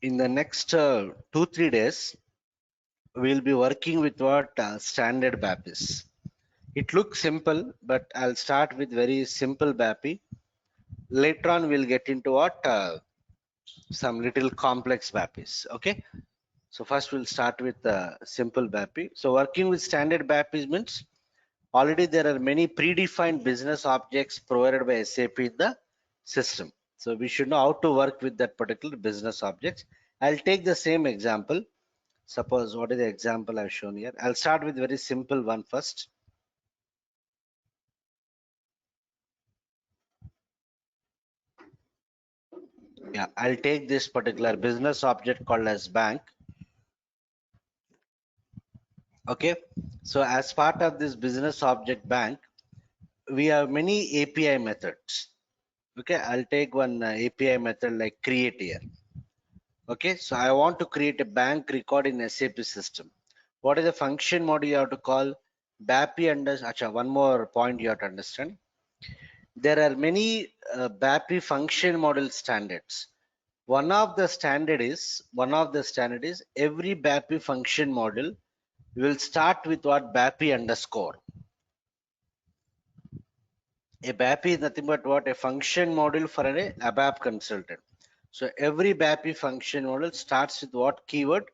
In the next 2-3 days, we'll be working with what standard BAPIs. It looks simple, but I'll start with very simple BAPI. Later on, we'll get into what some little complex BAPIs. Okay. So first we'll start with simple BAPI. So working with standard BAPIs means already there are many predefined business objects provided by SAP in the system. So we should know how to work with that particular business objects. I'll take the same example. Suppose what is the example I've shown here? I'll start with very simple one first. Yeah, I'll take this particular business object called as bank. Okay, so as part of this business object bank, we have many API methods. Okay, I'll take one API method like create here. Okay, so I want to create a bank record in SAP system. What is the function model you have to call? BAPI one more point you have to understand. There are many BAPI function model standards. One of the standard is every BAPI function model will start with what BAPI underscore. A BAPI is nothing but what a function model for an ABAP consultant. So every BAPI function model starts with what keyword?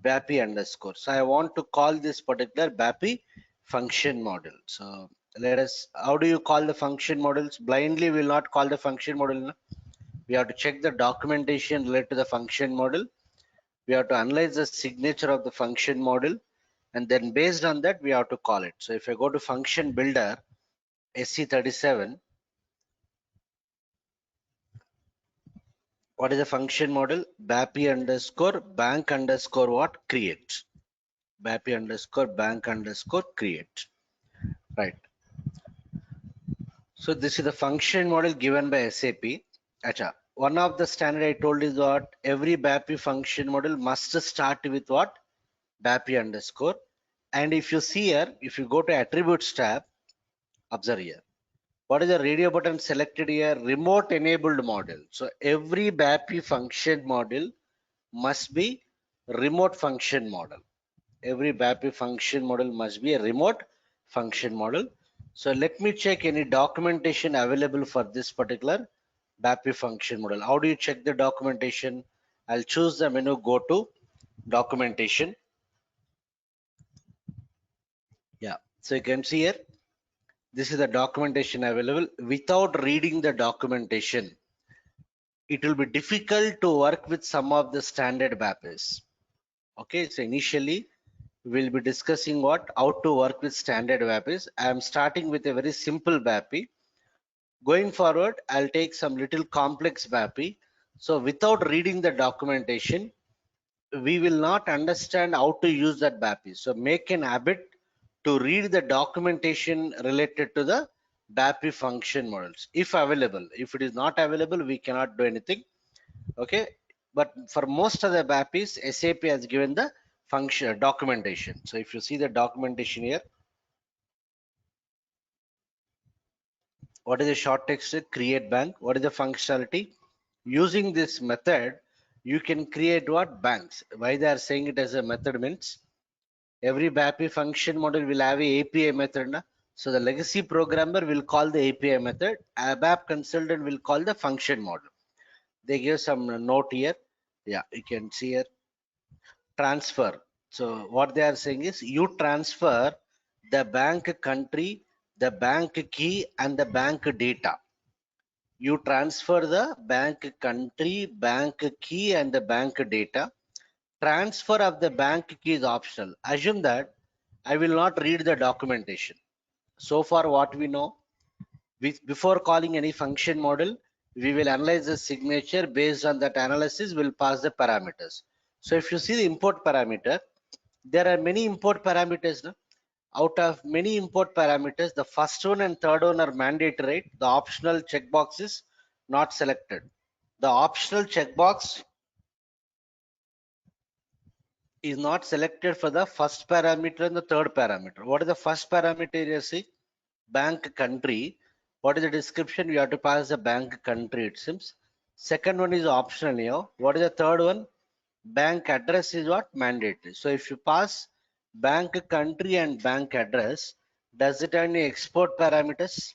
BAPI underscore. So I want to call this particular BAPI function model. So let us, how do you call the function models? Blindly we will not call the function model. No? We have to check the documentation related to the function model. We have to analyze the signature of the function model. And then based on that, we have to call it. So if I go to function builder, SC37, what is the function model? BAPI underscore bank underscore what? Create. BAPI underscore bank underscore create. Right. So this is the function model given by SAP. Acha. One of the standard I told is what every BAPI function model must start with what? BAPI underscore. And if you see here, if you go to attributes tab, observe here. What is the radio button selected here? Remote enabled model. So every BAPI function model must be remote function model. Every BAPI function model must be a remote function model. So let me check any documentation available for this particular BAPI function model. How do you check the documentation? I'll choose the menu, go to documentation. Yeah, so you can see here, this is the documentation available. Without reading the documentation, it will be difficult to work with some of the standard BAPIs. Okay, so initially we'll be discussing how to work with standard BAPIs. I am starting with a very simple BAPI. Going forward, I'll take some little complex BAPI. So without reading the documentation, we will not understand how to use that BAPI. So make an habit to read the documentation related to the BAPI function models if available. If it is not available, we cannot do anything. Okay, but for most of the BAPIs, SAP has given the function documentation. So if you see the documentation here, what is the short text? Create bank. What is the functionality? Using this method, you can create what? Banks. Why they are saying it as a method means every BAPI function model will have a API method. Na? So the legacy programmer will call the API method. ABAP consultant will call the function model. They give some note here. Yeah, you can see here. Transfer. So what they are saying is you transfer the bank country, the bank key, and the bank data. You transfer the bank country, bank key, and the bank data. Transfer of the bank key is optional. Assume that I will not read the documentation. So far, what we know, before calling any function model, we will analyze the signature. Based on that analysis, we'll pass the parameters. So if you see the import parameter, there are many import parameters. No? Out of many import parameters, the first one and third one are mandatory. Right? The optional checkbox is not selected. The optional checkbox is not selected for the first parameter and the third parameter. What is the first parameter? You see, bank country. What is the description? You have to pass the bank country, it seems. Second one is optional here. What is the third one? bank address is what? Mandatory. So if you pass bank country and bank address, does it have any export parameters?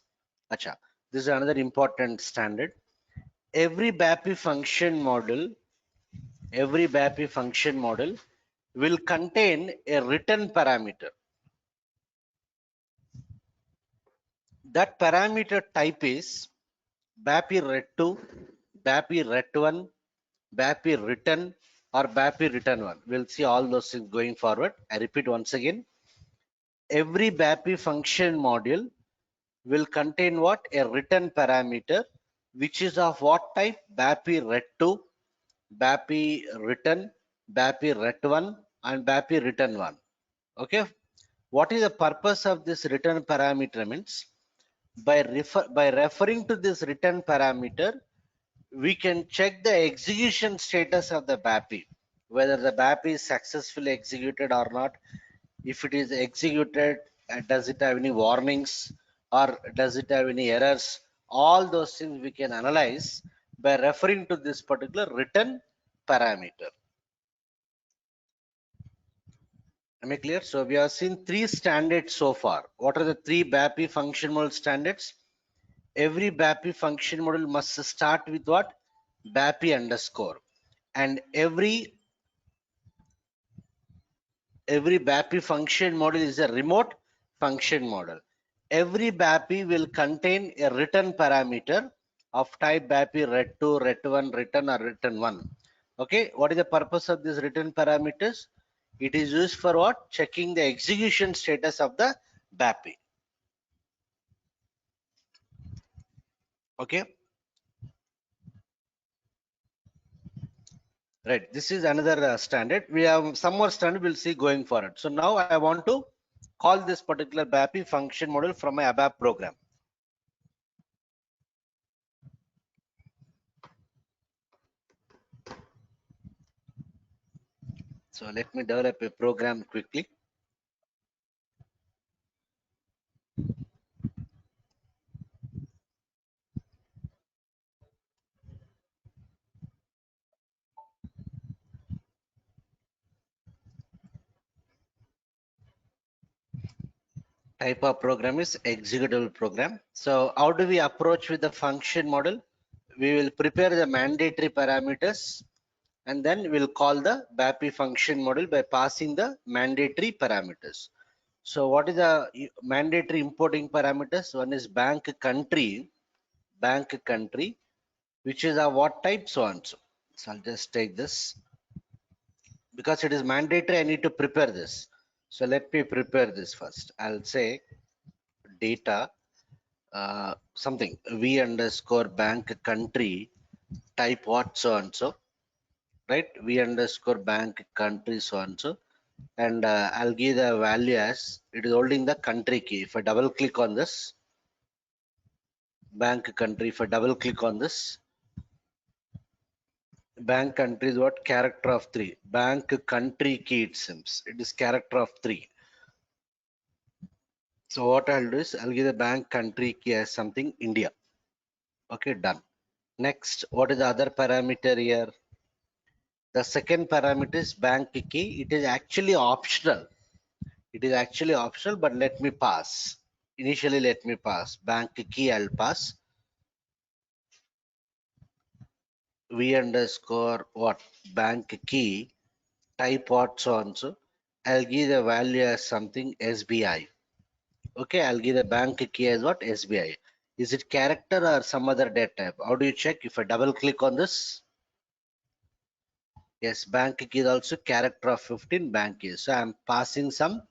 Acha, this is another important standard. Every BAPI function model, every BAPI function model will contain a written parameter. That parameter type is BAPI ret2, BAPI ret1, BAPI written, or BAPI written one. We'll see all those things going forward. I repeat once again. Every BAPI function module will contain what? A written parameter, which is of what type? BAPI ret2, BAPI written, BAPI ret1, and BAPI written one. Okay. What is the purpose of this written parameter? Means by referring to this written parameter, we can check the execution status of the BAPI, whether the BAPI is successfully executed or not. If it is executed, does it have any warnings or does it have any errors? All those things we can analyze by referring to this particular written parameter. Am I clear? So we have seen three standards so far. What are the three BAPI function model standards? Every BAPI function model must start with what? BAPI underscore. And every BAPI function model is a remote function model. Every BAPI will contain a written parameter of type BAPI ret2, ret1, written, or written 1. Okay, what is the purpose of these written parameters? It is used for what? Checking the execution status of the BAPI. Okay, right. This is another standard. We have some more standard we'll see going forward. So now I want to call this particular BAPI function model from my ABAP program. So let me develop a program quickly. Type of program is executable program. So how do we approach with the function model? We will prepare the mandatory parameters and then we'll call the BAPI function model by passing the mandatory parameters. So what is the mandatory importing parameters? One is bank country, which is a what type, so on. So I'll just take this because it is mandatory. I need to prepare this. So let me prepare this first. I'll say data something v underscore bank country type what, so and so, right? V underscore bank country, so and so, and I'll give the value as it is holding the country key. If I double click on this bank country, if I double click on this bank country is what? Character of 3. Bank country key, it seems it is character of 3. So what I'll do is I'll give the bank country key as something India. Okay, done. Next, what is the other parameter here? The second parameter is bank key. It is actually optional. It is actually optional, but let me pass. Initially, let me pass. Bank key, I'll pass. V underscore what? Bank key. Type what, so on so. I'll give the value as something SBI. Okay, I'll give the bank key as what? SBI. Is it character or some other data type? How do you check? If I double click on this, yes, bank key is also character of 15 bank key. So I'm passing some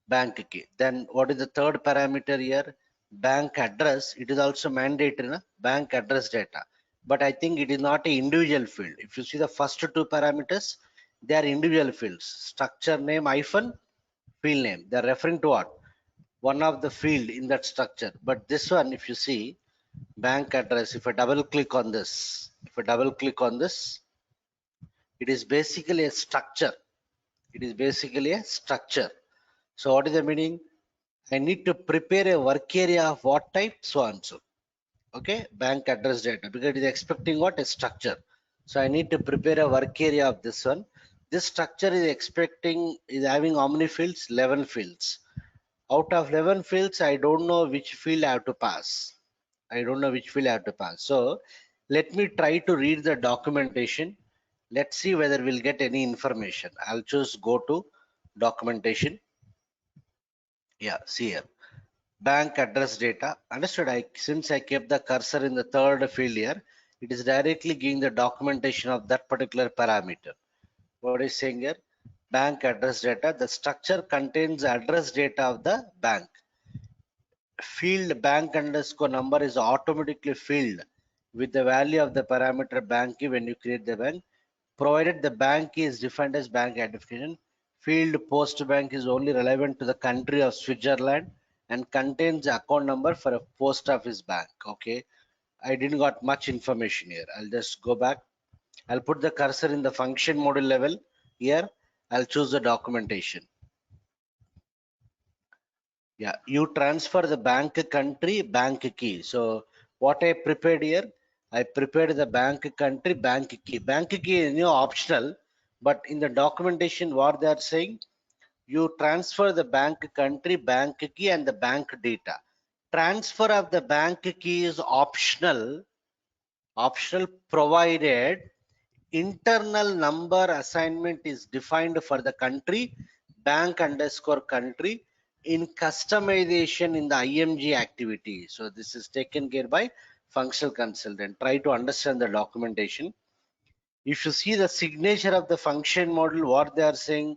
bank key. Then what is the third parameter here? Bank address. It is also mandatory, na? Bank address data. But I think it is not an individual field. If you see the first two parameters, they are individual fields. Structure name hyphen field name. They are referring to what? One of the field in that structure. But this one, if you see bank address, if I double click on this, it is basically a structure. It is basically a structure. So what is the meaning? I need to prepare a work area of what type, so and so. Okay, bank address data, because it is expecting what? A structure. So I need to prepare a work area of this one. This structure is having how many fields? 11 fields. Out of 11 fields, I don't know which field I have to pass. I don't know which field I have to pass. So let me try to read the documentation. Let's see whether we'll get any information. I'll choose go to documentation. Yeah, see here. Bank address data. Understood. Since I kept the cursor in the third field here, it is directly giving the documentation of that particular parameter. What is saying here? Bank address data. The structure contains address data of the bank. Field bank underscore number is automatically filled with the value of the parameter bank key when you create the bank, provided the bank key is defined as bank identification. Field post bank is only relevant to the country of Switzerland and contains the account number for a post office bank. Okay, I didn't got much information here. I'll just go back. I'll put the cursor in the function model level here. I'll choose the documentation. Yeah, you transfer the bank country bank key. So what I prepared here, I prepared the bank country bank key. Bank key is optional, but in the documentation, what they are saying, you transfer the bank country bank key and the bank data. Transfer of the bank key is optional, provided internal number assignment is defined for the country bank underscore country in customization in the IMG activity. So this is taken care by functional consultant. Try to understand the documentation. If you see the signature of the function model, what they are saying,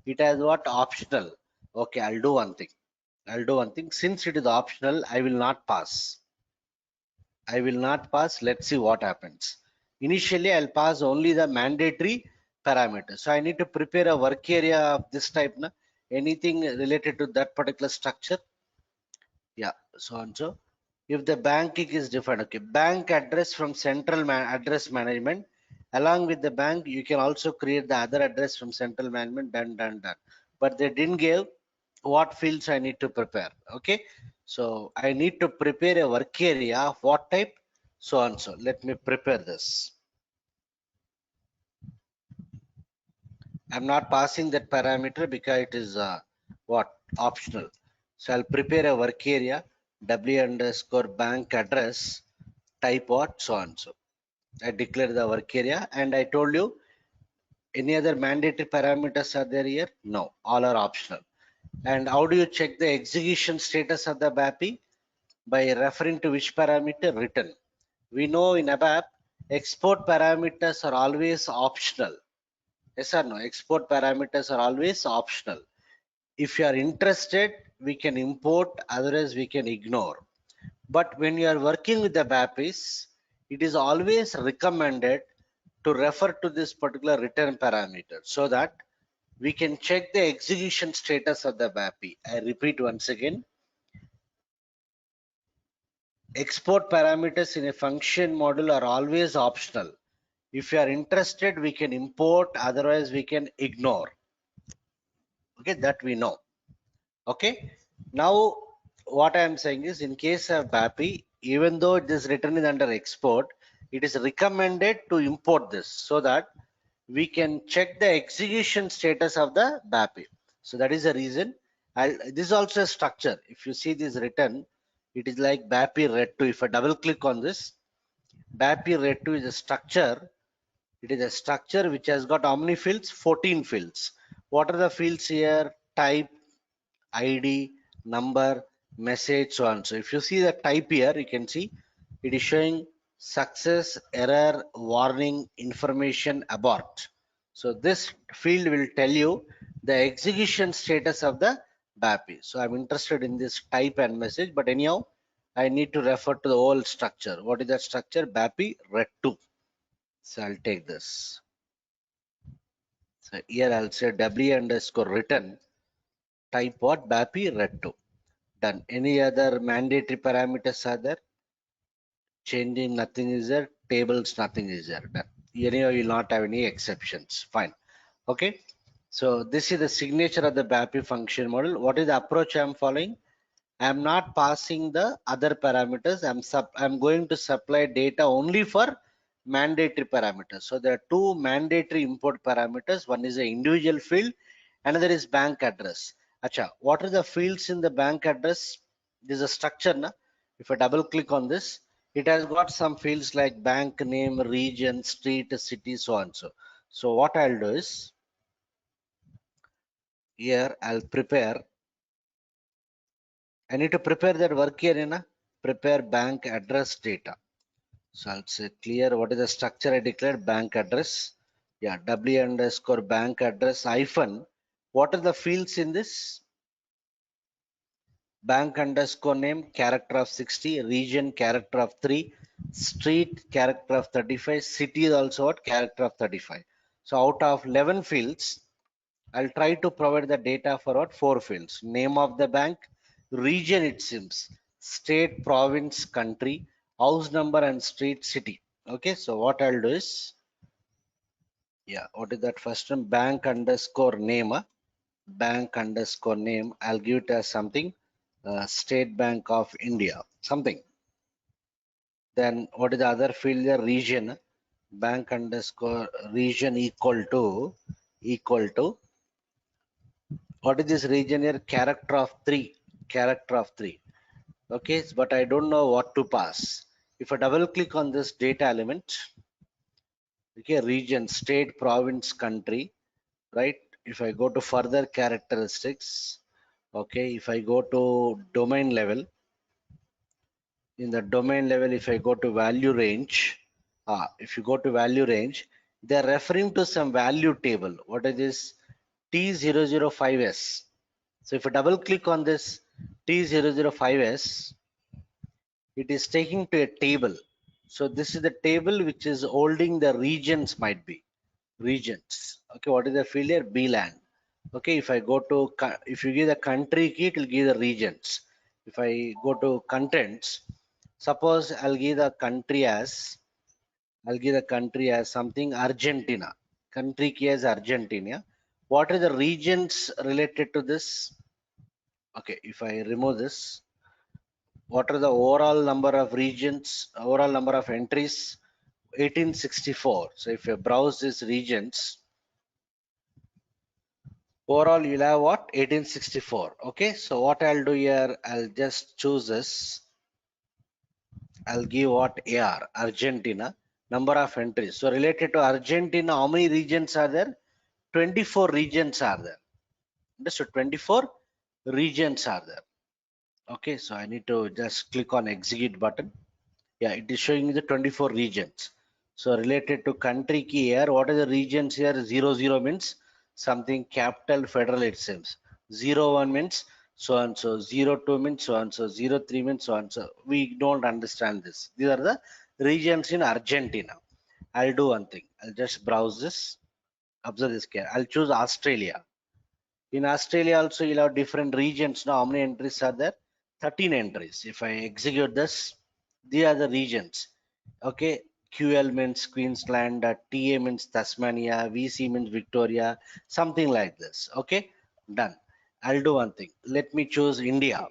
it has what? Optional. Okay, I'll do one thing. Since it is optional, I will not pass. Let's see what happens. Initially, I'll pass only the mandatory parameters. So I need to prepare a work area of this type. Na? Anything related to that particular structure. Yeah, so and so. If the bank is different, okay. Bank address from central address management. Along with the bank, you can also create the other address from central management. Done. But they didn't give what fields I need to prepare. Okay. So I need to prepare a work area of what type? So and so. Let me prepare this. I'm not passing that parameter because it is what? Optional. So I'll prepare a work area w underscore bank address type what? So and so. I declare the work area and I told you any other mandatory parameters are there here? No, all are optional. And how do you check the execution status of the BAPI? By referring to which parameter? Written. We know in ABAP, export parameters are always optional. Yes or no? Export parameters are always optional. If you are interested, we can import, otherwise we can ignore. But when you are working with the BAPIs, it is always recommended to refer to this particular return parameter so that we can check the execution status of the BAPI. I repeat once again, export parameters in a function module are always optional. If you are interested, we can import, otherwise we can ignore. Okay, that we know. Okay, now what I am saying is, in case of BAPI, even though this return is under export, it is recommended to import this so that we can check the execution status of the BAPI. So that is the reason. This is also a structure. If you see this return, it is like BAPI red2. If I double click on this, BAPI red2 is a structure. It is a structure which has got how many fields? 14 fields. What are the fields here? Type, ID, number, message, so on. So if you see the type here, you can see it is showing success, error, warning, information, abort. So this field will tell you the execution status of the BAPI. So I'm interested in this type and message, but anyhow, I need to refer to the whole structure. What is that structure? BAPI red2. So I'll take this. So here I'll say W underscore written type what? BAPI red2. Done. Any other mandatory parameters are there? Changing, nothing is there. Tables, nothing is there. Done. Anyhow, you will not have any exceptions. Fine. Okay. So this is the signature of the BAPI function model. What is the approach I'm following? I'm not passing the other parameters. I'm going to supply data only for mandatory parameters. So there are two mandatory import parameters. One is the individual field, another is bank address. Acha, what are the fields in the bank address? This is a structure. Na? If I double click on this, it has got some fields like bank name, region, street, city, so on. So what I'll do is here I'll prepare. I need to prepare that work here, na? Prepare bank address data. So I'll say clear what is the structure I declared bank address. Yeah, W underscore bank address hyphen. What are the fields in this? Bank underscore name, character of 60, region, character of 3, street, character of 35, city is also what? Character of 35. So out of 11 fields, I'll try to provide the data for what? 4 fields. Name of the bank, region it seems, state, province, country, house number and street, city. Okay, so what I'll do is, yeah, what is that first one? Bank underscore name, bank underscore name. I'll give it as something, State Bank of India, something. Then what is the other field? The region, bank underscore region equal to what is this region here? Character of 3, character of 3. Okay, but I don't know what to pass. If I double click on this data element, okay, region, state, province, country, right? If I go to further characteristics, okay, if I go to domain level, in the domain level, if I go to value range, if you go to value range, they're referring to some value table. What is this? T005S. So if I double click on this T005S, it is taking to a table. So this is the table which is holding the regions, might be regions. Okay, what is the field here? B land. Okay, if I go to, if you give the country key, it will give the regions. If I go to contents, suppose I'll give the country as something Argentina. Country key as Argentina. What are the regions related to this? Okay, if I remove this, what are the overall number of regions, overall number of entries? 1864. So if you browse these regions, overall you'll have what? 1864. Okay, so what I'll do here, I'll just choose this. I'll give what? AR, Argentina, number of entries. So related to Argentina, how many regions are there? 24 regions are there. Understood? 24 regions are there. Okay, so I need to just click on execute button. Yeah, it is showing me the 24 regions. So related to country key here, what are the regions here? 00 means something capital federal it seems. 01 means so and so. 02 means so and so. 03 means so and so. We don't understand this. These are the regions in Argentina. I'll do one thing. I'll just browse this. Observe this care. I'll choose Australia. In Australia also you'll have different regions. Now how many entries are there? 13 entries. If I execute this, these are the regions. Okay, QL means Queensland, TA means Tasmania, VC means Victoria, something like this. Okay, done. I'll do one thing. Let me choose India.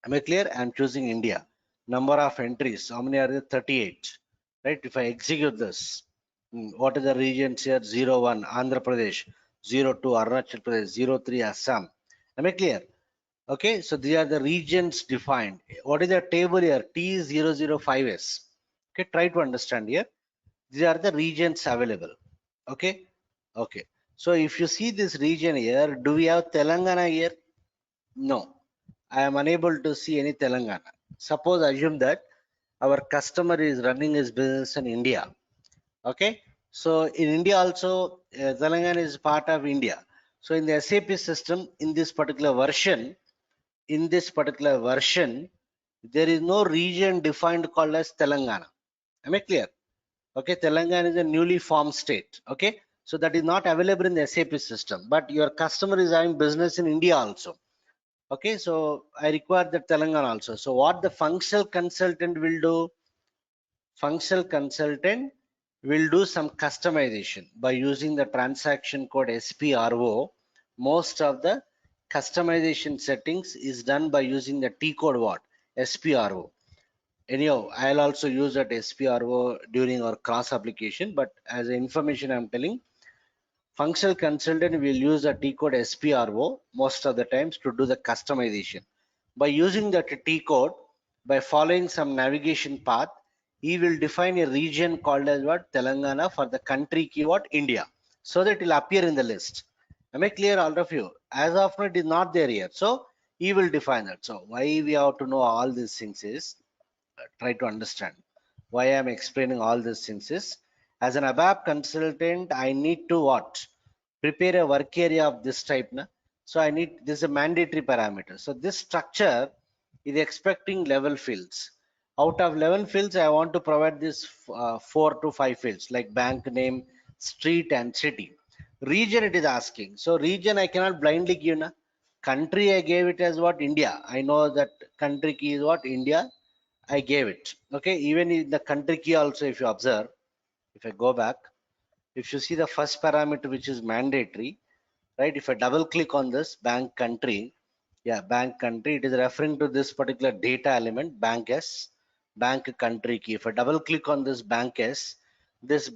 Am I clear? I'm choosing India. Number of entries. How many are there? 38. Right? If I execute this, what are the regions here? 01 Andhra Pradesh, 02 Arunachal Pradesh, 03 Assam. Am I clear? Okay, so these are the regions defined. What is the table here? T005S. Okay, try to understand here. These are the regions available. Okay, okay. So if you see this region here, do we have Telangana here? No, I am unable to see any Telangana. Suppose assume that our customer is running his business in India. Okay, so in India also, Telangana is part of India. So in the SAP system, in this particular version, there is no region defined called as Telangana. Am I clear? Okay, Telangana is a newly formed state. Okay, so that is not available in the SAP system, but your customer is having business in India also. Okay, so I require the Telangana also. So what the functional consultant will do? Functional consultant will do some customization by using the transaction code SPRO. Most of the customization settings is done by using the T code what? SPRO. Anyhow, I'll also use that SPRO during our cross application, but as information I'm telling, functional consultant will use a T code SPRO most of the times to do the customization. By using that T code, by following some navigation path, he will define a region called as what Telangana for the country keyword India, so that it will appear in the list. Am I clear, all of you? As of now, it is not there yet, so he will define that. So why we have to know all these things is, try to understand why I'm explaining all these things is, as an ABAP consultant, I need to what? Prepare a work area of this type. Na? So I need, this is a mandatory parameter. So this structure is expecting level fields. Out of 11 fields, I want to provide this 4 to 5 fields like bank name, street and city. Region it is asking. So region I cannot blindly give. Na? Country I gave it as what? India. I know that country key is what? India. I gave it. Okay, even in the country key also, if you observe, if I go back, if you see the first parameter which is mandatory, right? If I double click on this bank country, yeah, bank country, it is referring to this particular data element, bank S, bank country key. If I double click on this bank S is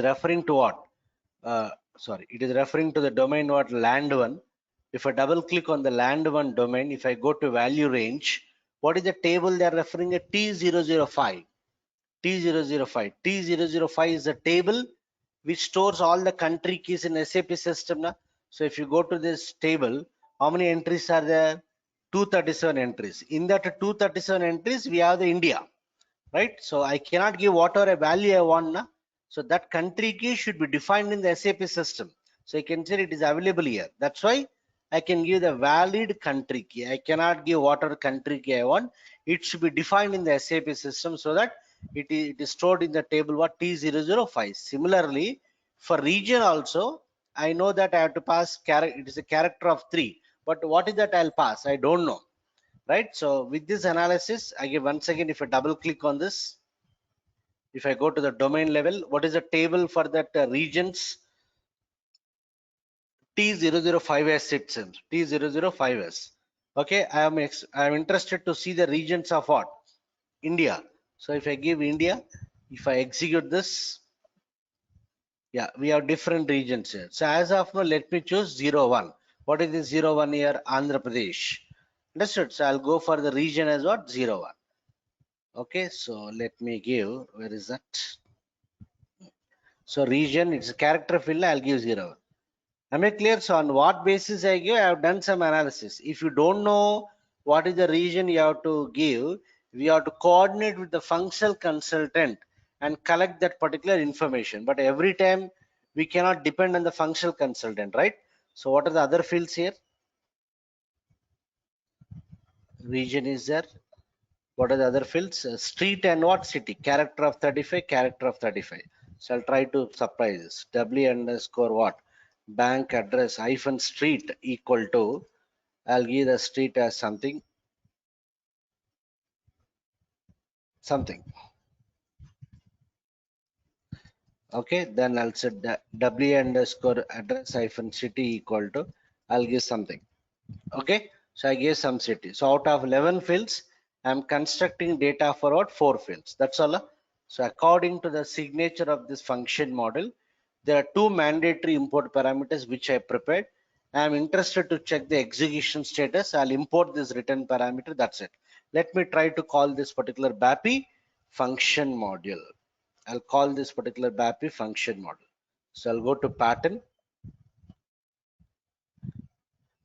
referring to what? Sorry, it is referring to the domain what land one. If I double click on the land one domain, if I go to value range, what is the table they are referring to? T005. T005. T005 is the table which stores all the country keys in SAP system. Na? So if you go to this table, how many entries are there? 237 entries. In that 237 entries, we have the India, right? So I cannot give whatever a value I want. Na? So that country key should be defined in the SAP system. So you can say it is available here. That's why I can give the valid country key. I cannot give whatever country key I want. It should be defined in the SAP system so that it is stored in the table what T005. Similarly, for region also, I know that I have to pass character. It is a character of 3. But what is that I'll pass? I don't know, right? So with this analysis, again, once again, if I double click on this, if I go to the domain level, what is the table for that regions? T005S itself, T005S. Okay, I am interested to see the regions of what? India. So if I give India, if I execute this, yeah, we have different regions here. So as of now, let me choose 01. What is this 01 here? Andhra Pradesh. Understood? So I'll go for the region as what? 01. Okay, so let me give, where is that? So region, it's a character field, I'll give 0. Am I clear? So on what basis I give? I have done some analysis. If you don't know what is the region you have to give, we have to coordinate with the functional consultant and collect that particular information. But every time we cannot depend on the functional consultant, right? So what are the other fields here? Region is there. What are the other fields? Street and what? City. Character of 35, character of 35. So I'll try to surprise this. W underscore what? Bank address hyphen street equal to, I'll give the street as something. Okay, then I'll set W underscore address hyphen city equal to, I'll give something. Okay, so I gave some city. So out of 11 fields, I'm constructing data for what? 4 fields. That's all. So according to the signature of this function model, there are 2 mandatory import parameters which I prepared. I'm interested to check the execution status. I'll import this return parameter. That's it. Let me try to call this particular BAPI function module. I'll call this particular BAPI function model. So I'll go to pattern,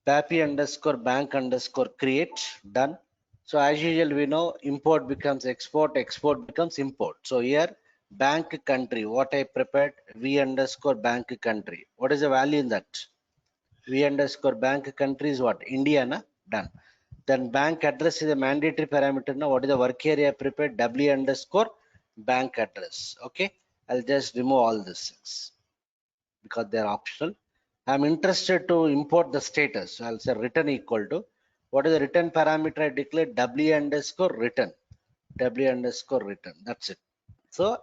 BAPI underscore bank underscore create, done. So as usual, we know import becomes export, export becomes import. So here bank country, what I prepared, V underscore bank country. What is the value in that? V underscore bank country is what? India, na? Done. Then bank address is a mandatory parameter. Now what is the work area prepared? W underscore bank address. Okay. I'll just remove all these things because they're optional. I'm interested to import the status. So I'll say return equal to, what is the return parameter I declared? W underscore return. W underscore return. That's it. So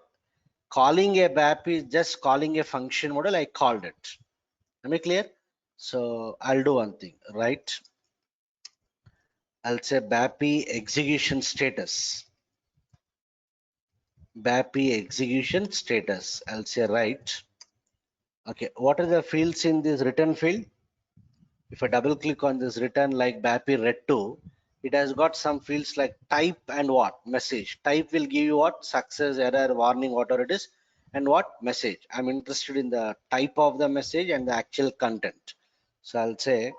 calling a BAP is just calling a function model. I called it. Am I clear? So I'll do one thing, right? I'll say BAPI execution status. BAPI execution status. I'll say right. Okay, what are the fields in this return field? If I double click on this return like BAPI red 2, it has got some fields like type and what? Message. Type will give you what? Success, error, warning, whatever it is. And what? Message. I'm interested in the type of the message and the actual content. So I'll say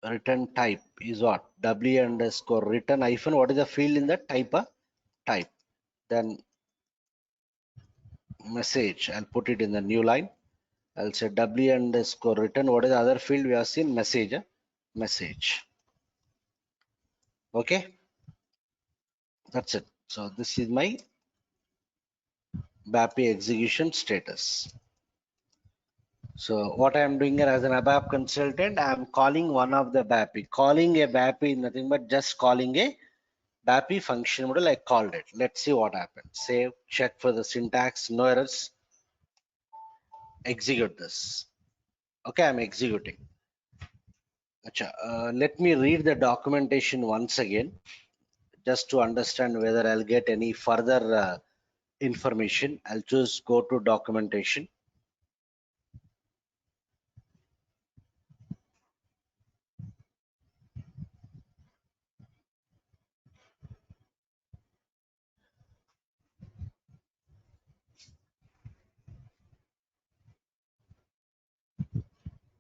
return type is what? W underscore return hyphen. What is the field in the type? Type. Then message. I'll put it in the new line. I'll say W underscore return. What is the other field we have seen? Message. Message. Okay. That's it. So this is my BAPI execution status. So what I am doing here as an ABAP consultant, I am calling one of the BAPI. Calling a BAPI is nothing but just calling a BAPI function model. I called it. Let's see what happens. Save, check for the syntax, no errors. Execute this. Okay, I'm executing. Achha, let me read the documentation once again, just to understand whether I'll get any further information. I'll just go to documentation.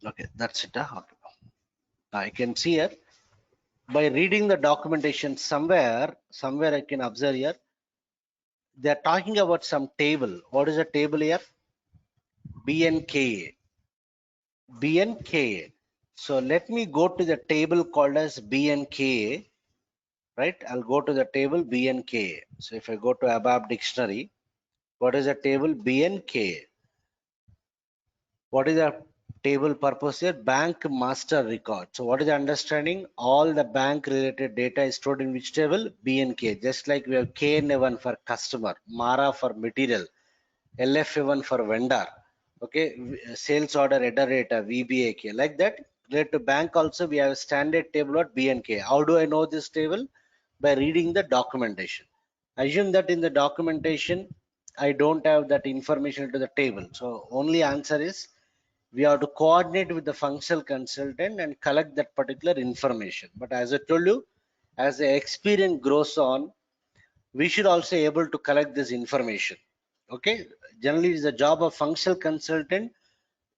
Okay, that's it. Okay. I can see here by reading the documentation somewhere I can observe here they're talking about some table. What is a table here? BNKA. BNKA. So let me go to the table called as BNKA, right? I'll go to the table BNKA. So if I go to ABAP dictionary, what is the table? BNKA. What is the table purpose here? Bank master record. So what is the understanding? All the bank related data is stored in which table? BNK. Just like we have KN1 for customer, MARA for material, LF1 for vendor. Okay, sales order header data, VBAK. Like that, related to bank also we have a standard table of BNK. How do I know this table? By reading the documentation. Assume that in the documentation I don't have that information to the table. So only answer is we have to coordinate with the functional consultant and collect that particular information. But as I told you, as the experience grows on, we should also able to collect this information. Okay, generally it's the job of functional consultant.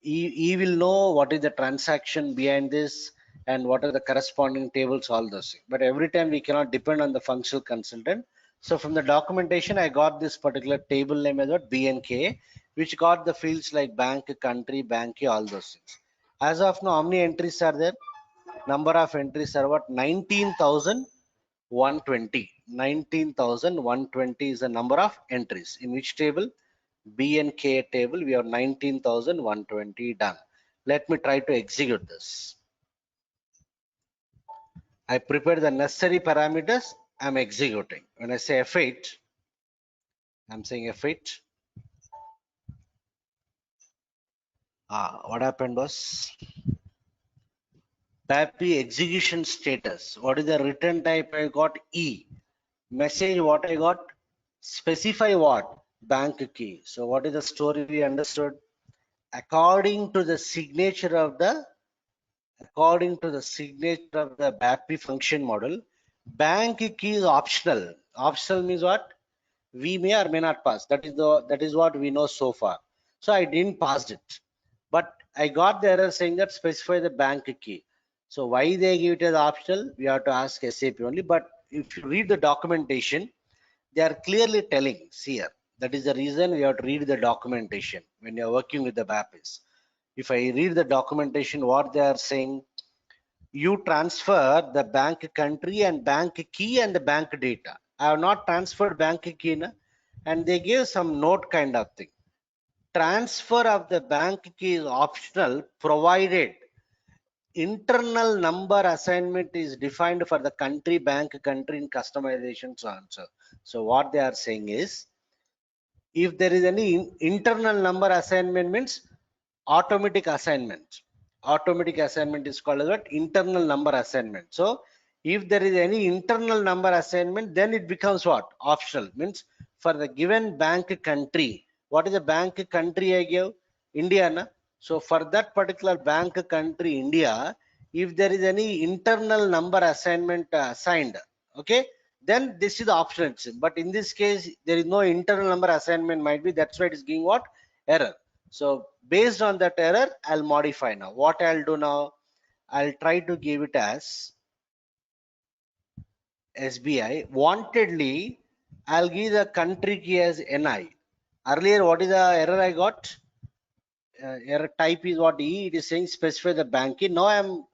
He will know what is the transaction behind this and what are the corresponding tables, all those things. But every time we cannot depend on the functional consultant. So from the documentation, I got this particular table name as what BNK, which got the fields like bank, country, bank, all those things. As of now, how many entries are there? Number of entries are what? 19,120. 19,120 is the number of entries. In which table? B and K table, we have 19,120 done. Let me try to execute this. I prepare the necessary parameters. I'm executing. When I say F8, I'm saying F8. What happened was BAPI execution status. What is the return type? I got E. Message, what I got? Specify what? Bank key. So what is the story we understood? According to the signature of the BAPI function model, bank key is optional. Optional means what? We may or may not pass. That is what we know so far. So I didn't pass it, but I got the error saying that specify the bank key. So why they give it as optional? We have to ask SAP only. But if you read the documentation, they are clearly telling. See here, that is the reason we have to read the documentation when you are working with the BAPIs. If I read the documentation, what they are saying, you transfer the bank country and bank key and the bank data. I have not transferred bank key, and they give some note kind of thing. Transfer of the bank key is optional provided internal number assignment is defined for the country, bank country in customization, so on. So what they are saying is, if there is any internal number assignment means automatic assignment. automatic assignment is called as what? Internal number assignment. So if there is any internal number assignment, then it becomes what? Optional. Means for the given bank country, what is the bank country I give? India. Na? So for that particular bank country, India, if there is any internal number assignment assigned, okay, then this is the optional. But in this case, there is no internal number assignment might be. That's why it is giving what? Error. So based on that error, I'll modify now. What I'll do now, I'll try to give it as SBI. Wantedly, I'll give the country key as NI. Earlier, what is the error I got? Error type is what E. It is saying specify the bank key. Now I'm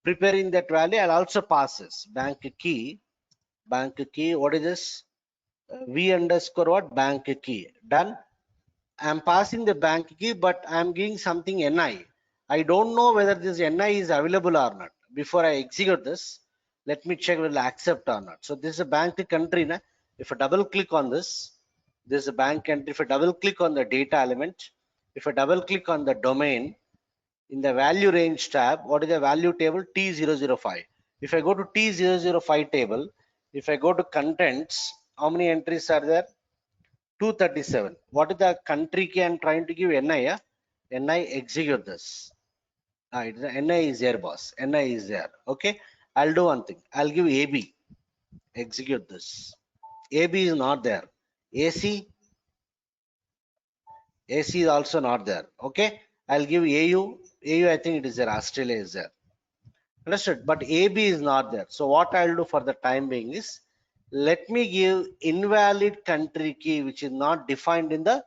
preparing that value. I'll also pass this bank key. Bank key. What is this? V underscore what? Bank key. Done. I'm passing the bank key, but I'm giving something NI. I don't know whether this NI is available or not. Before I execute this, let me check whether I accept or not. So this is a bank country. Na? If I double click on this is a bank country. If I double click on the data element, if I double click on the domain, in the value range tab, what is the value table? T005. If I go to T005 table, if I go to contents, how many entries are there? 237. What is the country key I'm trying to give? NI. Yeah? NI, execute this. NI is there, boss. NI is there. Okay. I'll do one thing. I'll give AB. Execute this. AB is not there. AC. AC is also not there. Okay. I'll give AU. AU, I think it is there. Australia is there. Understood. But AB is not there. So what I'll do for the time being is, let me give invalid country key which is not defined in the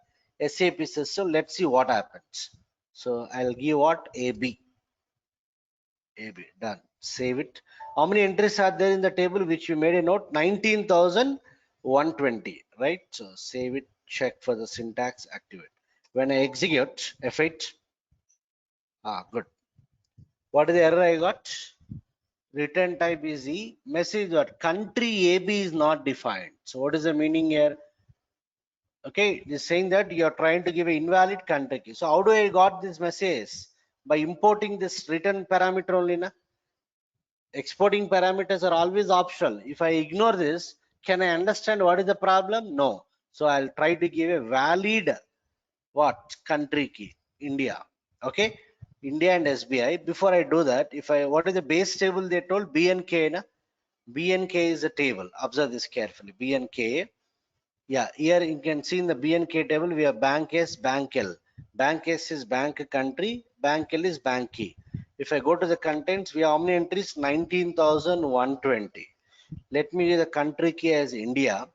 SAP system. Let's see what happens. So I'll give what? AB. AB. Done. Save it. How many entries are there in the table which we made a note? 19,120. Right. So save it. Check for the syntax. Activate. When I execute F8. Good. What is the error I got? Return type is E. Message what? Country AB is not defined. So what is the meaning here? Okay, it is saying that you are trying to give an invalid country key. So how do I got this message? By importing this return parameter only. Na? Exporting parameters are always optional. If I ignore this, can I understand what is the problem? No. So I'll try to give a valid what? Country key. India. Okay. India and SBI. Before I do that, if I what is the base table they told? BNK. Na? BNK is a table. Observe this carefully. BNK. Yeah, here you can see in the BNK table we have bank S, bank L. Bank S is bank country, bank L is bank key. If I go to the contents, we have how many entries? 19,120. Let me give the country key as India.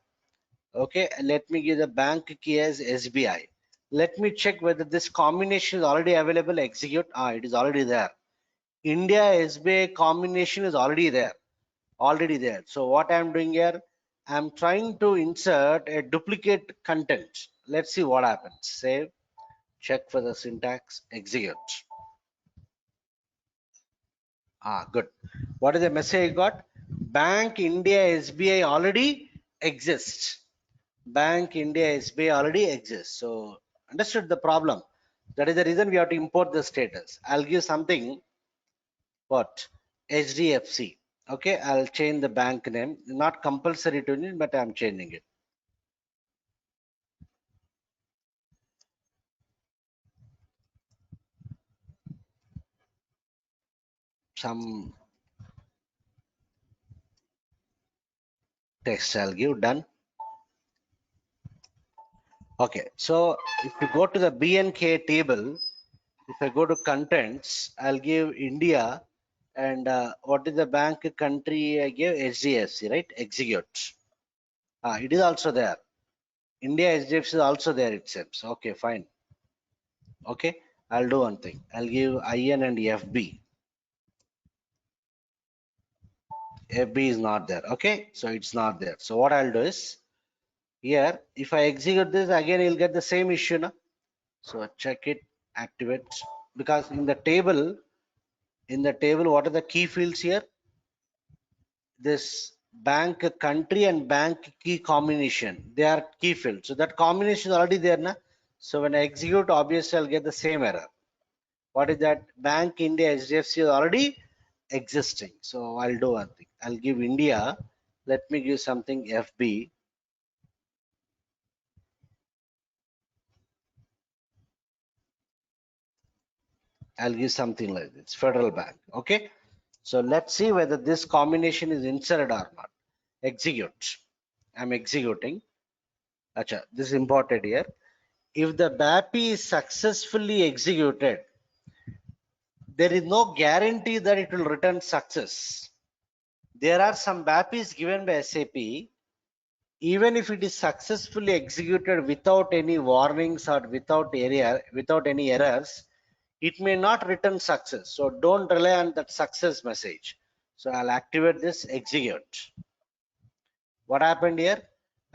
Okay, let me give the bank key as SBI. Let me check whether this combination is already available. Execute. It is already there. India SBI combination is already there. So what I'm doing here, I'm trying to insert a duplicate content. Let's see what happens. Save, check for the syntax, execute. Good. What is the message I got? Bank India SBI already exists. Bank India SBI already exists. So understood the problem. That is the reason we have to import the status. I'll give something, what? HDFC. Okay, I'll change the bank name. Not compulsory to it, but I'm changing it. Some text I'll give. Done. Okay, so if you go to the BNK table, if I go to contents, I'll give India, and what is the bank country I give? HDFC, right? Execute. It is also there. India HDFC is also there, it seems. Okay, fine. Okay, I'll do one thing. I'll give IN and FB. FB is not there. Okay, so it's not there. So what I'll do is, here, if I execute this again, you'll get the same issue. No? So check it, activate, because in the table, what are the key fields here? This bank country and bank key combination, they are key fields. So that combination is already there. Na? So when I execute, obviously I'll get the same error. What is that? Bank India HDFC is already existing. So I'll do one thing. I'll give India. Let me give something FB. I'll give something like this. Federal Bank. Okay. So let's see whether this combination is inserted or not. Execute. I'm executing. Acha, this is important here. If the BAPI is successfully executed, there is no guarantee that it will return success. There are some BAPIs given by SAP. Even if it is successfully executed without any warnings or without any errors, it may not return success. So don't rely on that success message. So I'll activate this execute. What happened here?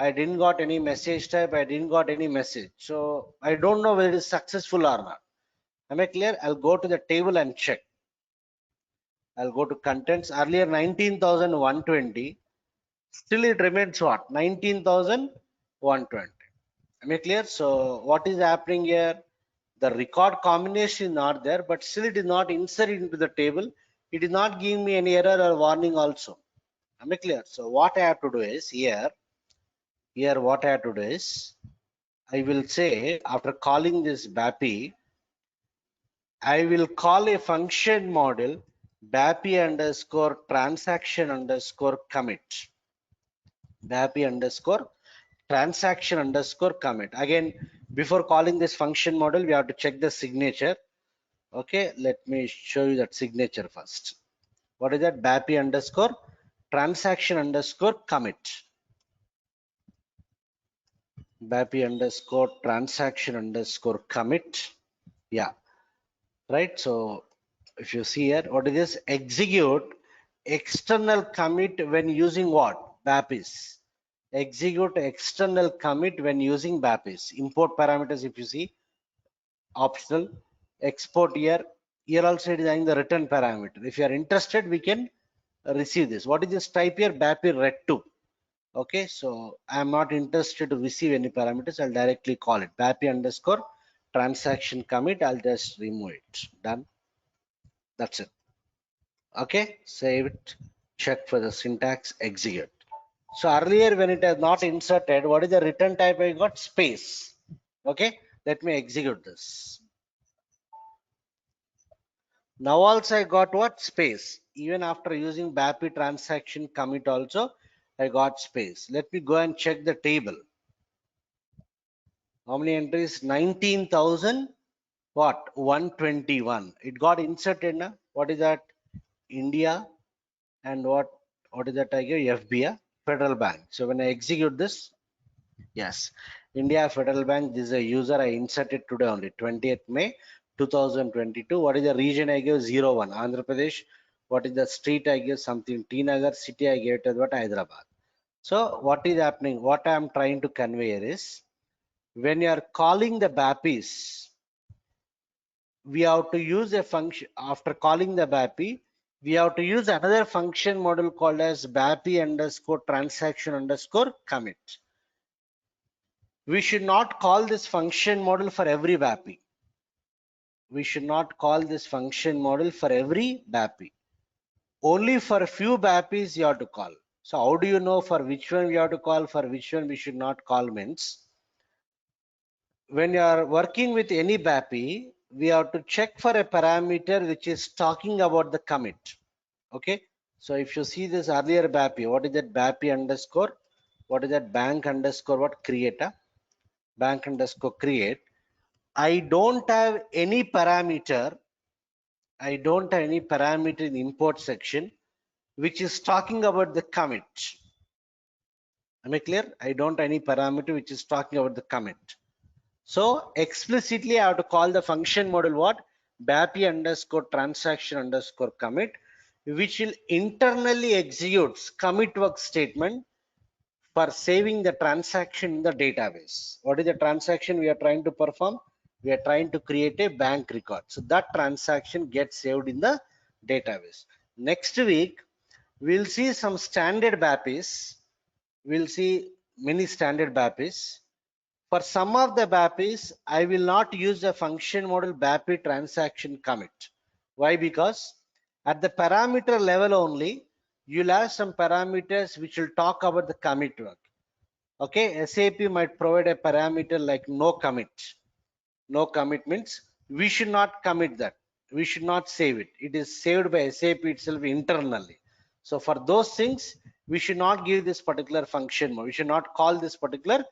I didn't got any message type. I didn't got any message. So I don't know whether it is successful or not. Am I clear? I'll go to the table and check. I'll go to contents. Earlier 19,120. Still it remains what? 19,120. Am I clear? So what is happening here? The record combination is not there, but still it is not inserted into the table. It is not giving me any error or warning also. Am I clear? So what I have to do is here what I have to do is I will say after calling this BAPI, I will call a function model BAPI underscore transaction underscore commit. BAPI underscore transaction underscore commit. Again, before calling this function model, we have to check the signature. Okay, let me show you that signature first. What is that? BAPI underscore transaction underscore commit. BAPI underscore transaction underscore commit. Yeah, right. So if you see here, what is this? Execute external commit when using what? BAPIs. Execute external commit when using BAPIs. Import parameters, if you see, optional. Export here. Here also it is having the return parameter. If you are interested, we can receive this. What is this type here? BAPI ret2. Okay, so I am not interested to receive any parameters. I'll directly call it BAPI underscore transaction commit. I'll just remove it. Done. That's it. Okay, save it. Check for the syntax. Execute. So earlier when it has not inserted, what is the return type I got? Space. Okay, let me execute this. Now also I got what? Space. Even after using BAPI transaction commit also, I got space. Let me go and check the table. How many entries? 19,000 what? 121. It got inserted now. What is that? India and what is that? I give FBA Federal Bank. So when I execute this, yes, India Federal Bank. This is a user I inserted today only, 20th May 2022. What is the region I give? 01 Andhra Pradesh. What is the street I give? Something T Nagar. City I gave it as what? Hyderabad. So what is happening? What I am trying to convey here is when you are calling the BAPIs, we have to use a function. After calling the BAPI, we have to use another function model called as BAPI underscore transaction underscore commit. We should not call this function model for every BAPI. We should not call this function model for every BAPI. Only for a few BAPIs you have to call. So how do you know for which one we have to call, for which one we should not call? Means when you are working with any BAPI, we have to check for a parameter which is talking about the commit. Okay. So if you see this earlier BAPI, what is that? BAPI underscore, what is that? Bank underscore what? Create a bank underscore create. I don't have any parameter. I don't have any parameter in the import section which is talking about the commit. Am I clear? I don't have any parameter which is talking about the commit. So explicitly I have to call the function model what? BAPI underscore transaction underscore commit, which will internally executes commit work statement for saving the transaction in the database. What is the transaction we are trying to perform? We are trying to create a bank record. So that transaction gets saved in the database. Next week, we'll see some standard BAPIs. We'll see many standard BAPIs. For some of the BAPIs, I will not use the function model BAPI transaction commit. Why? Because at the parameter level only, you'll have some parameters which will talk about the commit work. Okay, SAP might provide a parameter like no commit. No commitments. We should not commit that. We should not save it. It is saved by SAP itself internally. So for those things, we should not give this particular function model. We should not call this particular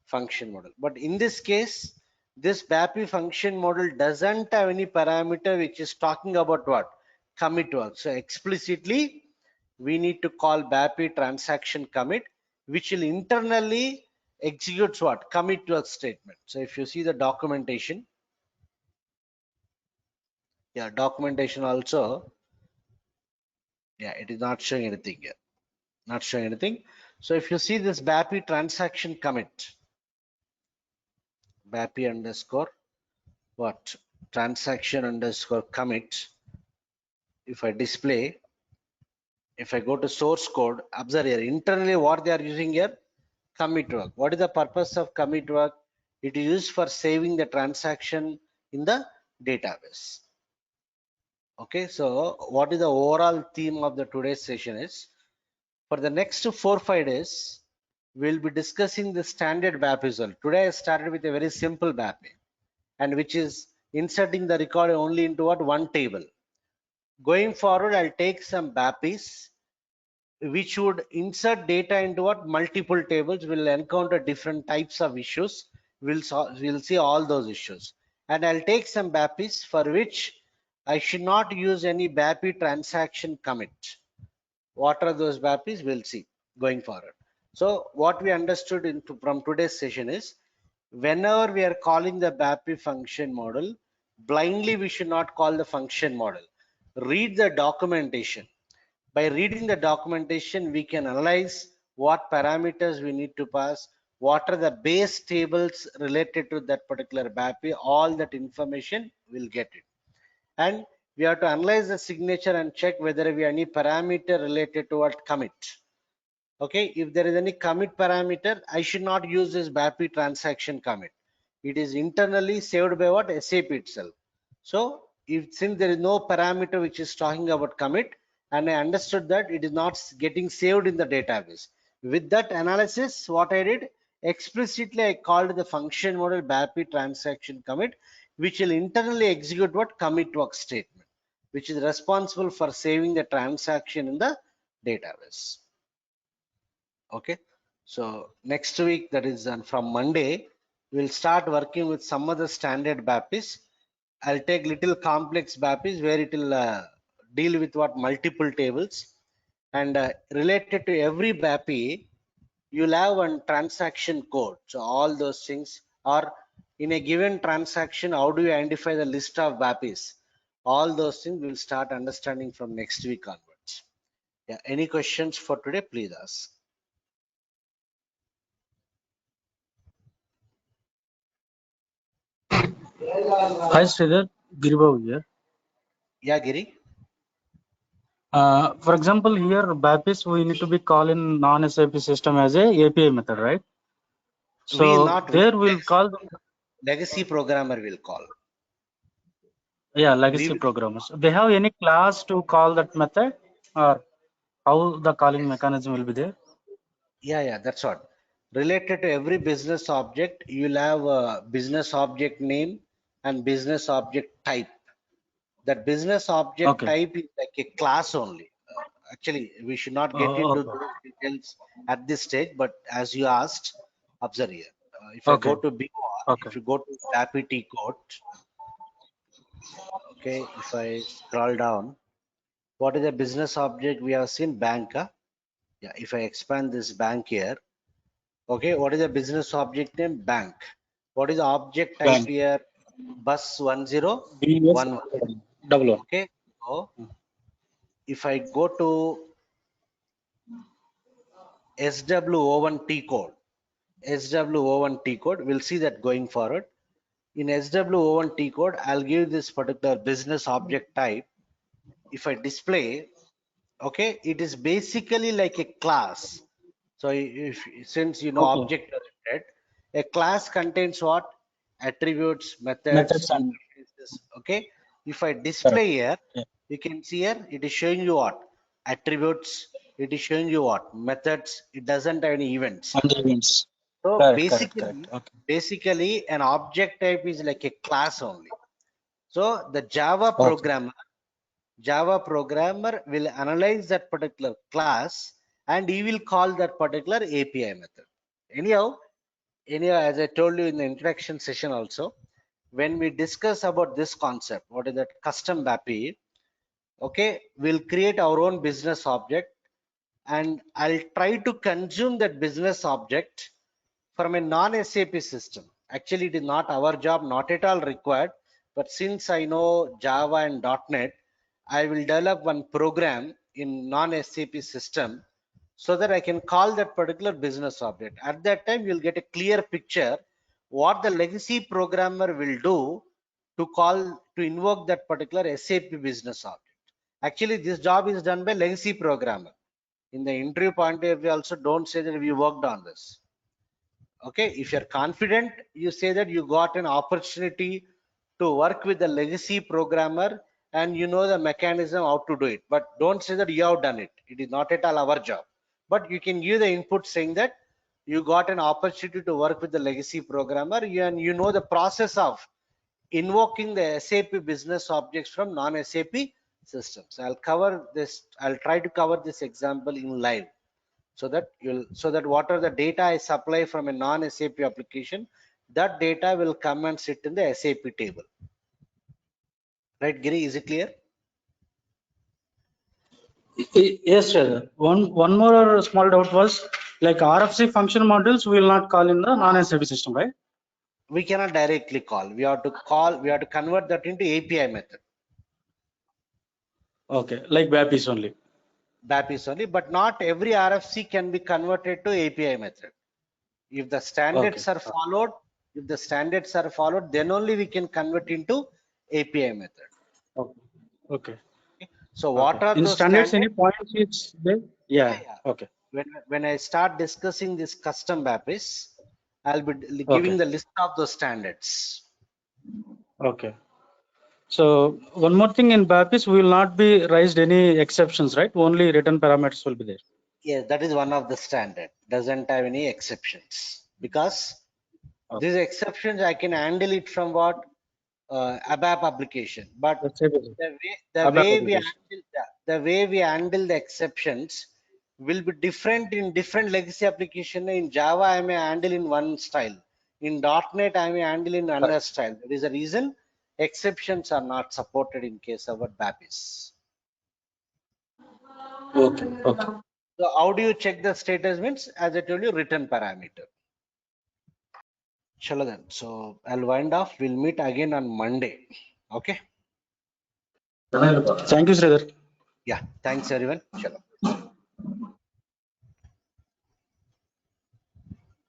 function model. But in this case, this BAPI function model doesn't have any parameter which is talking about what? Commit work. So explicitly, we need to call BAPI transaction commit, which will internally executes what? Commit work statement. So if you see the documentation, yeah, documentation also, yeah, it is not showing anything here. Not showing anything. So if you see this BAPI transaction commit, BAPI underscore what? Transaction underscore commit. If I display, if I go to source code, observe here, internally what they are using here, commit work. What is the purpose of commit work? It is used for saving the transaction in the database. Okay, so what is the overall theme of the today's session is, for the next 4-5 days, we'll be discussing the standard BAPIs. Today I started with a very simple BAPI, and which is inserting the record only into what? One table. Going forward, I'll take some BAPIs which would insert data into what? Multiple tables. Will encounter different types of issues. We'll see all those issues, and I'll take some BAPIs for which I should not use any BAPI transaction commit. What are those BAPIs? We'll see going forward. So what we understood from today's session is, whenever we are calling the BAPI function model, blindly we should not call the function model. Read the documentation. By reading the documentation, we can analyze what parameters we need to pass, what are the base tables related to that particular BAPI. All that information we'll get it. And we have to analyze the signature and check whether we have any parameter related to what? Commit. Okay, if there is any commit parameter, I should not use this BAPI transaction commit. It is internally saved by what? SAP itself. So if, since there is no parameter which is talking about commit, and I understood that it is not getting saved in the database. With that analysis, what I did, explicitly I called the function model BAPI transaction commit, which will internally execute what? Commit work statement, which is responsible for saving the transaction in the database. Okay, so next week, that is from Monday, we'll start working with some of the standard BAPIs. I'll take little complex BAPIs where it will deal with what? Multiple tables, and related to every BAPI, you'll have one transaction code. So all those things are in a given transaction. How do you identify the list of BAPIs? All those things we'll start understanding from next week onwards. Yeah, any questions for today? Please ask. Hi Sridhar, Giribabu here. Yeah, Giri. For example, here BAPIS we need to be calling non-SAP system as a API method, right? We will So not. there we'll call Legacy programmer will call. legacy We programmers. They have any class to call that method, or how the calling Yes. mechanism will be there? Yeah, that's what. Related to every business object, you'll have a business object name and business object type. That business object Okay. type is like a class only. Actually, we should not get into Okay. those details at this stage, but as you asked, observe here. If I go Okay. to BOR, Okay. if you go to DAPIT code, okay, if I scroll down, what is the business object we have seen? Bank. Yeah, if I expand this bank here, okay, what is the business object name? Bank. What is the object type Bank. here? Bus BS 1011. double one. Okay, so if I go to SW01T code, SW01T code, we'll see that going forward. In SW01T code, I'll give this particular business object type. If I display, okay, it is basically like a class. So if, since you know Okay. object oriented, A class contains what? Attributes, methods, Methods and interfaces. Okay. If I correct. display here, Yeah. you can see here, it is showing you what? Attributes. It is showing you what? Methods. It doesn't have any events. And the events. So Correct, correct, correct. basically, Okay. basically an object type is like a class only. So the Okay. Java programmer will analyze that particular class and he will call that particular API method. Anyhow, as I told you in the introduction session also, when we discuss about this concept, what is that custom BAPI? Okay, we'll create our own business object and I'll try to consume that business object from a non-SAP system. Actually, it is not our job, not at all required. But since I know Java and .NET, I will develop one program in non-SAP system so that I can call that particular business object. At that time, you'll get a clear picture what the legacy programmer will do to invoke that particular SAP business object. Actually, this job is done by legacy programmer. In the interview point of view, also don't say that we worked on this. Okay, if you're confident, you say that you got an opportunity to work with the legacy programmer and you know the mechanism how to do it, but don't say that you have done it. It is not at all our job, but you can give the input saying that you got an opportunity to work with the legacy programmer and you know the process of invoking the SAP business objects from non-SAP systems. I'll try to cover this example in live so that whatever the data I supply from a non-SAP application, that data will come and sit in the SAP table. Right, Giri? Is it clear? Yes, sir. One more small doubt was like RFC function modules we will not call in the non-SAP system, right? We cannot directly call. We have to convert that into API method. Okay, like BAPIs only. BAPIs only, but not every RFC can be converted to API method. If the Okay. standards are followed, then only we can convert into API method. Okay. Okay. So Okay. what are In those standards, any standards? points is there? Yeah. Yeah. Okay. When I start discussing this custom BAPIs, I'll be giving Okay. the list of those standards. Okay. So one more thing in BAPIs, we will not be raised any exceptions, right? Only written parameters will be there. Yeah, that is one of the standard. Doesn't have any exceptions because Okay. these exceptions I can handle it from what ABAP application. But Let's say this. the ABAP way we application. handle the way we handle the exceptions will be different in different legacy application. In Java, I may handle in one style. In .NET, I may handle in another Correct. style. There is a reason exceptions are not supported in case of what BAPIs. Okay. Okay. So how do you check the status means? As I told you, return parameter. Chalo then. So I'll wind off. We'll meet again on Monday. Okay. Thank you, Sridhar. Yeah. Thanks everyone. Chalo.